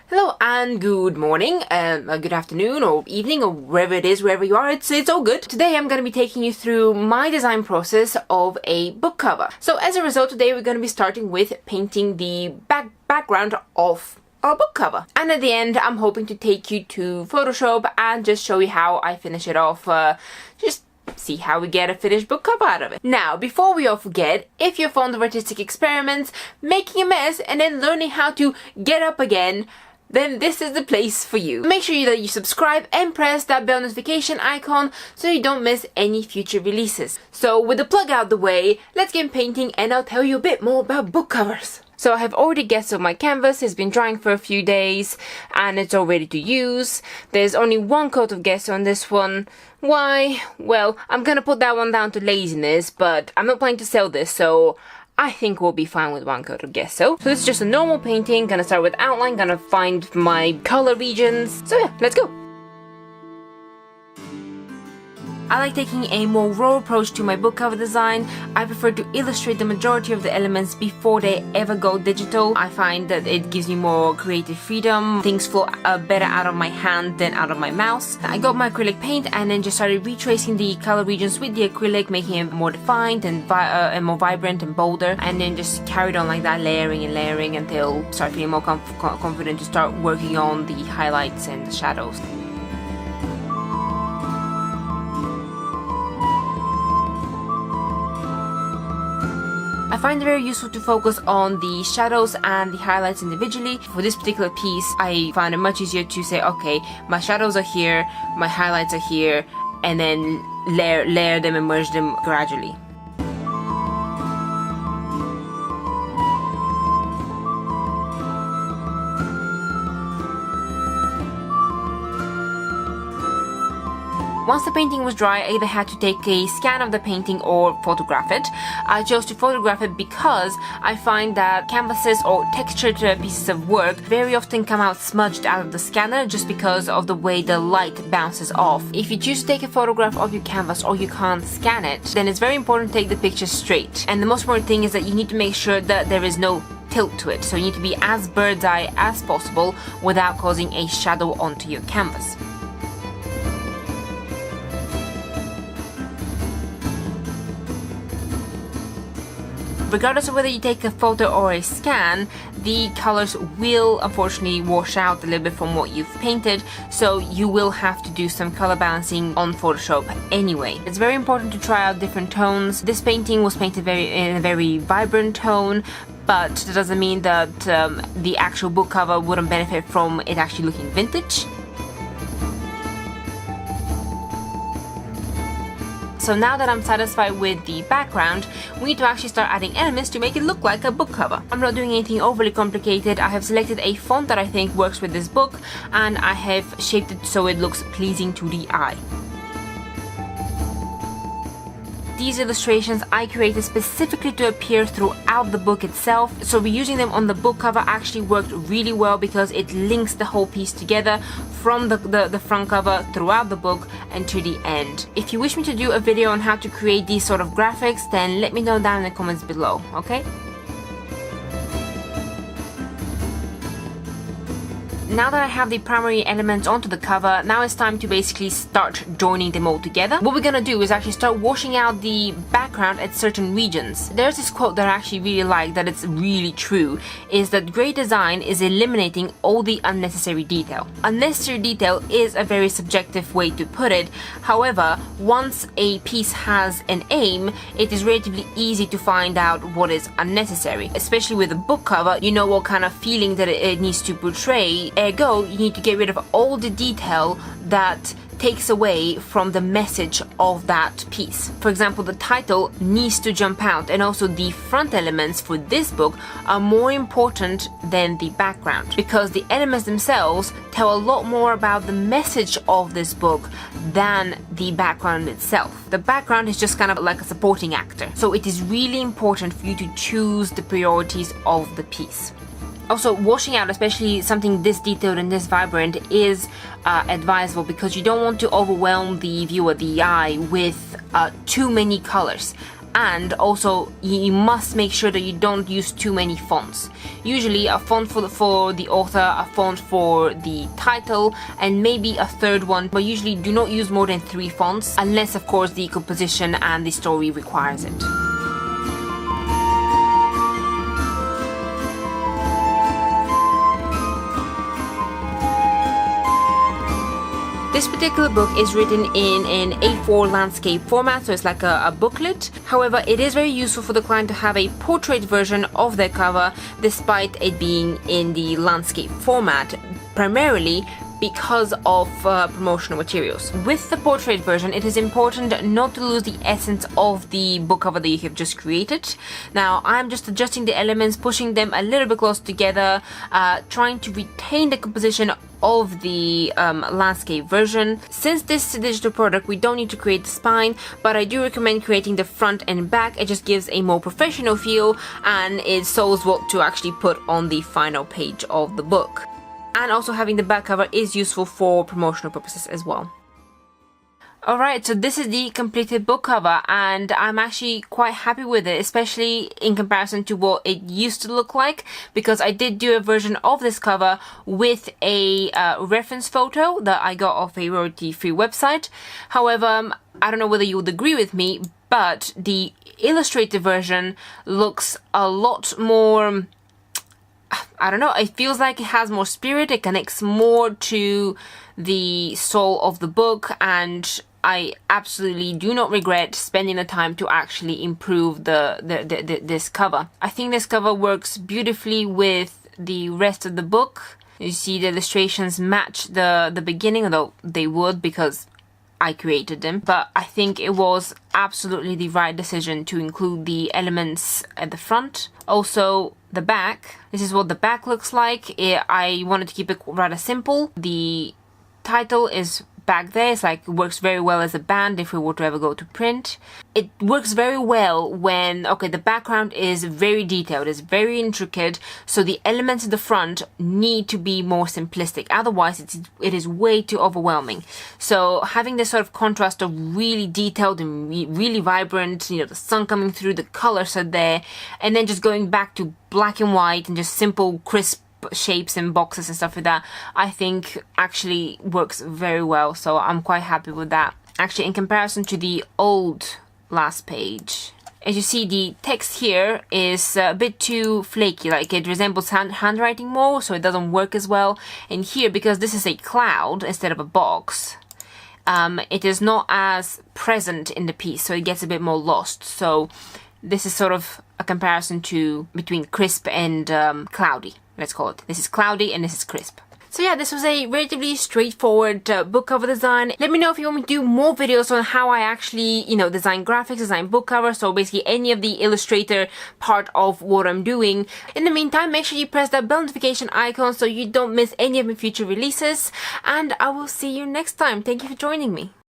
Hello and good morning, good afternoon or evening or wherever it is, wherever you are, it's all good. Today I'm going to be taking you through my design process of a book cover. So as a result, today we're going to be starting with painting the background of our book cover. And at the end, I'm hoping to take you to Photoshop and just show you how I finish it off, just see how we get a finished book cover out of it. Now, before we all forget, if you're fond of artistic experiments, making a mess and then learning how to get up again, then this is the place for you. Make sure that you subscribe and press that bell notification icon so you don't miss any future releases. So with the plug out the way, let's get painting and I'll tell you a bit more about book covers. So I have already gessoed my canvas. It's been drying for a few days and it's all ready to use. There's only one coat of gesso on this one. Why? Well, I'm gonna put that one down to laziness, but I'm not planning to sell this, so I think we'll be fine with one coat of gesso. So this is just a normal painting, gonna start with outline, gonna find my color regions. So yeah, let's go. I like taking a more raw approach to my book cover design. I prefer to illustrate the majority of the elements before they ever go digital. I find that it gives me more creative freedom. Things flow better out of my hand than out of my mouse. I got my acrylic paint and then just started retracing the color regions with the acrylic, making it more defined and more vibrant and bolder. And then just carried on like that, layering and layering until I start feeling more confident to start working on the highlights and the shadows. I find it very useful to focus on the shadows and the highlights individually. For this particular piece, I found it much easier to say, okay, my shadows are here, my highlights are here, and then layer them and merge them gradually. Once the painting was dry, I either had to take a scan of the painting or photograph it. I chose to photograph it because I find that canvases or textured pieces of work very often come out smudged out of the scanner just because of the way the light bounces off. If you choose to take a photograph of your canvas or you can't scan it, then it's very important to take the picture straight. And the most important thing is that you need to make sure that there is no tilt to it. So you need to be as bird's eye as possible without causing a shadow onto your canvas. Regardless of whether you take a photo or a scan, the colors will unfortunately wash out a little bit from what you've painted, so you will have to do some color balancing on Photoshop anyway. It's very important to try out different tones. This painting was painted in a very vibrant tone, but that doesn't mean that the actual book cover wouldn't benefit from it actually looking vintage. So now that I'm satisfied with the background, we need to actually start adding elements to make it look like a book cover. I'm not doing anything overly complicated. I have selected a font that I think works with this book and I have shaped it so it looks pleasing to the eye. These illustrations I created specifically to appear throughout the book itself, so reusing them on the book cover actually worked really well because it links the whole piece together from the front cover throughout the book and to the end. If you wish me to do a video on how to create these sort of graphics, then let me know down in the comments below, okay? Now that I have the primary elements onto the cover, now it's time to basically start joining them all together. What we're gonna do is actually start washing out the background at certain regions. There's this quote that I actually really like, that it's really true, is that great design is eliminating all the unnecessary detail. Unnecessary detail is a very subjective way to put it. However, once a piece has an aim, it is relatively easy to find out what is unnecessary. Especially with a book cover, you know what kind of feeling that it needs to portray. Ergo, you need to get rid of all the detail that takes away from the message of that piece. For example, the title needs to jump out, and also the front elements for this book are more important than the background because the elements themselves tell a lot more about the message of this book than the background itself. The background is just kind of like a supporting actor, so it is really important for you to choose the priorities of the piece. Also, washing out, especially something this detailed and this vibrant, is advisable because you don't want to overwhelm the viewer, the eye, with too many colors. And also you must make sure that you don't use too many fonts. Usually a font for the author, a font for the title, and maybe a third one, but usually do not use more than 3 fonts unless of course the composition and the story requires it. This particular book is written in an A4 landscape format, so it's like a booklet. However, it is very useful for the client to have a portrait version of their cover despite it being in the landscape format, primarily because of promotional materials. With the portrait version, it is important not to lose the essence of the book cover that you have just created. Now, I'm just adjusting the elements, pushing them a little bit closer together, trying to retain the composition of the landscape version. Since this is a digital product, we don't need to create the spine, but I do recommend creating the front and back. It just gives a more professional feel and it shows what to actually put on the final page of the book. And also having the back cover is useful for promotional purposes as well. Alright, so this is the completed book cover and I'm actually quite happy with it, especially in comparison to what it used to look like, because I did do a version of this cover with a reference photo that I got off a royalty-free website. However, I don't know whether you would agree with me, but the illustrated version looks a lot more, I don't know, it feels like it has more spirit, it connects more to the soul of the book, and I absolutely do not regret spending the time to actually improve this cover. I think this cover works beautifully with the rest of the book. You see the illustrations match the beginning, although they would because I created them, but I think it was absolutely the right decision to include the elements at the front. Also, the back. This is what the back looks like. I wanted to keep it rather simple. The title is back there. It's like, it works very well as a band if we were to ever go to print. It works very well when, okay, the background is very detailed, it's very intricate, so the elements at the front need to be more simplistic, otherwise it is way too overwhelming. So having this sort of contrast of really detailed and really vibrant, you know, the sun coming through, the colors are there, and then just going back to black and white and just simple, crisp shapes and boxes and stuff like that, I think actually works very well, so I'm quite happy with that. Actually, in comparison to the old last page, as you see, the text here is a bit too flaky, like it resembles handwriting more, so it doesn't work as well. And here, because this is a cloud instead of a box, it is not as present in the piece, so it gets a bit more lost. So this is sort of a comparison between crisp and cloudy, let's call it. This is cloudy and this is crisp. So yeah, this was a relatively straightforward book cover design. Let me know if you want me to do more videos on how I actually, you know, design graphics, design book covers, so basically any of the illustrator part of what I'm doing. In the meantime, make sure you press that bell notification icon so you don't miss any of my future releases, and I will see you next time. Thank you for joining me.